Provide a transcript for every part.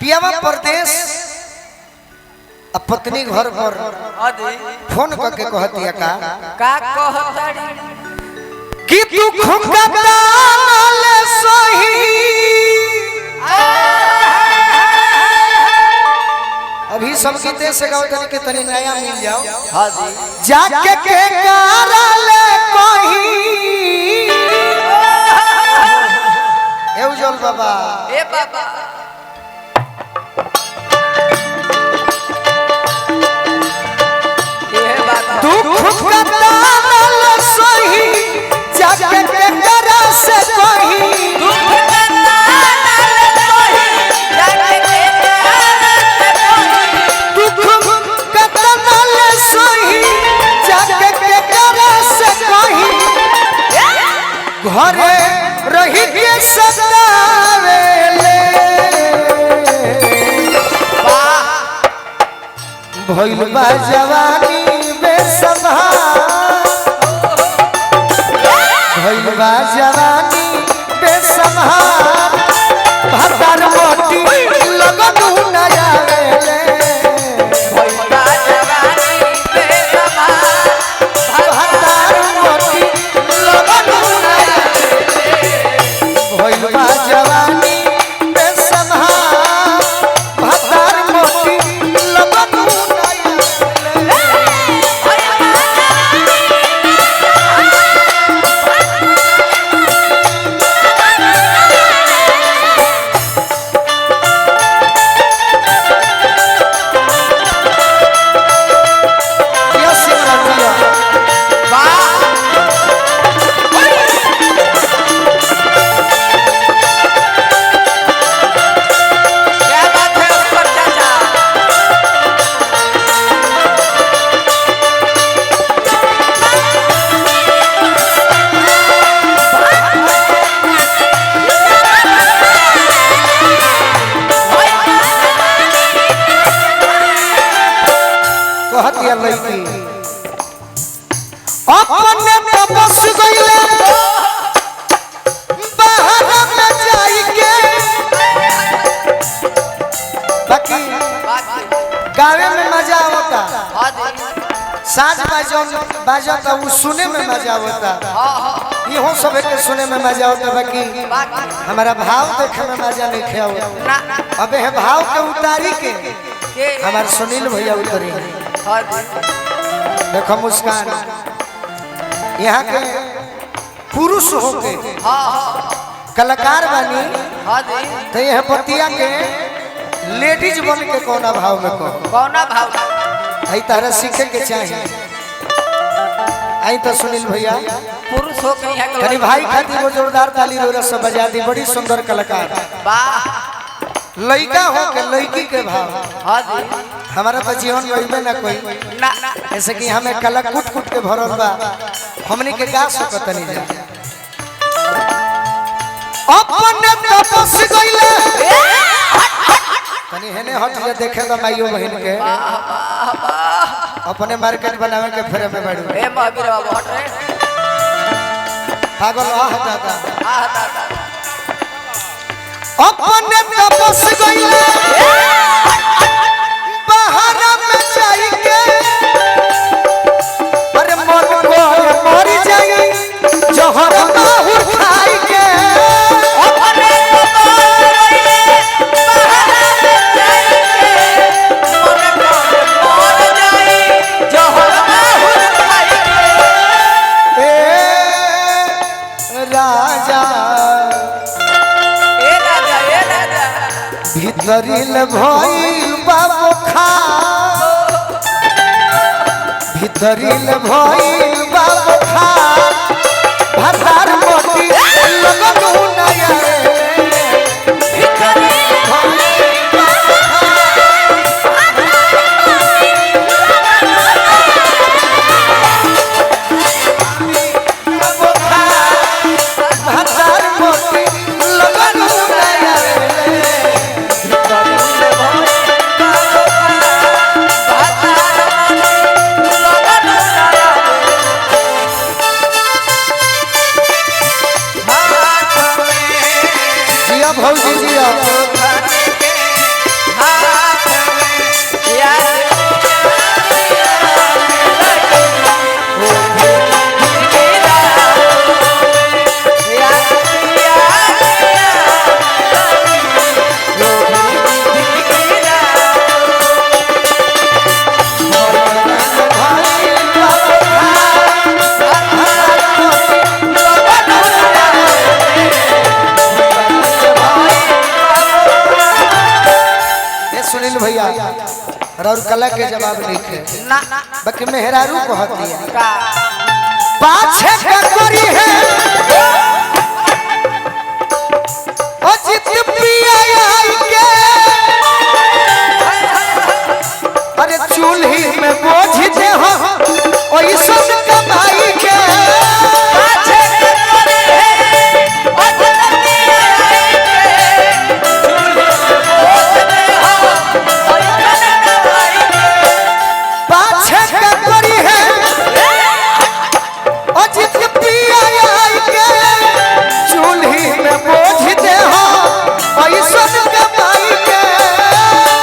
पियावा परदेश अब पत्नी घर पर फोन करके कहती है का कहताड़ी कि तू खुंगताल सही अभी सब गीते से गाओ तनी के तनी नया मिल जाओ। हाँ जी जाके के कारले कही ए उजल बाबा ए बाबा दुख का ताल सही जाके के करा से कही दुख का ताल सही जाके के करा से कही दुख का ताल सही जाके के करा से कही घरे रही के सतावेले भइल बा जवानी भइल बा जवानी बेसम्हार भतार मोटी लगन न आवेले भइल बा जवानी बेसम्हार भतार मोटी लगन न आवेले भइल बा जवानी बेसम्हार भतार मोटी लगन न अपने बस गईले बाहर में जाइके बाकी गावे में मजा आवता साज बाजता वो सुने में मजा आवता इहो सब के सुने में मजा आवता बाकी हमारा भाव देखे में मजा नहीं खेव अबे है भाव के उतारी के हमारे सुनील भैया उतरी देखो मुस्कान यहाँ के पुरुष होके कलाकार बनी तो यह पतिया के लेडीज बन के कौना भाव में कौना भाव आई तारा सीखे के चाहिए आई तो सुनील भैया पुरुष हो के भाई खातिर वो जोरदार ताली रोरा सब बजा दी बड़ी सुंदर कलाकार लड़का हो के लड़की के भाव हमारा तो जीवन में ना कोई ऐसे कि हमें कला कुट कुट के भरल बा हमनी के गा सकत नहीं जा अपने तपस गइले तनी हेने हट जा देखे तो माइयो बहन के अपने मार्केट बनावे के फेरे में बाड़ू ए महावीर बाबू हट रे पागल आ दादा दादा अपने तपस गइले बाहर में जाइके अरे मन को मर जाई जहर माहुर खाई के अपने तपस गइले बाहर में जाइके मन को मर जाई जहर माहुर खाई के ए राजा भीतरिल भइल बाबू खा भीतरिल भइल बाबू खा भतार मोटी लगन न आवे भीतरिल भइल बाबू खा भतार मोटी लगन न आवे सुनील भैया और कला के जवाब लिखे ना बाकी मेहरारू कहती है का पाछे करी है ओ जित पिया आई के अरे चूल्ही में बोझ दे हो ओई सब कमाई के पाछे करे है ओ जल्दी आई पाछे करी है ओ जित पिया आई के चूल्ही में बोझ दे हो ओई सब कमाई के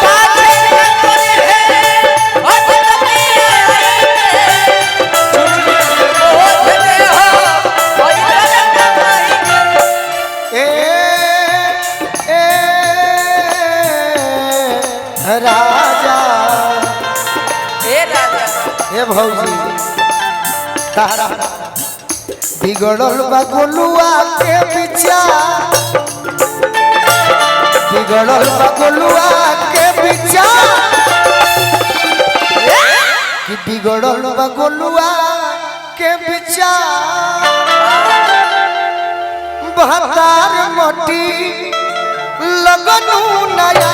पाछे करे है ओ जल्दी ए ए राजा ए राजा ए भौजी तारा बिगड़ल बा गोलुआ के विचार बिगड़ल बा गोलुआ के विचार कि बिगड़ल बा गोलुआ के विचार बहतार मोटी लगनू नया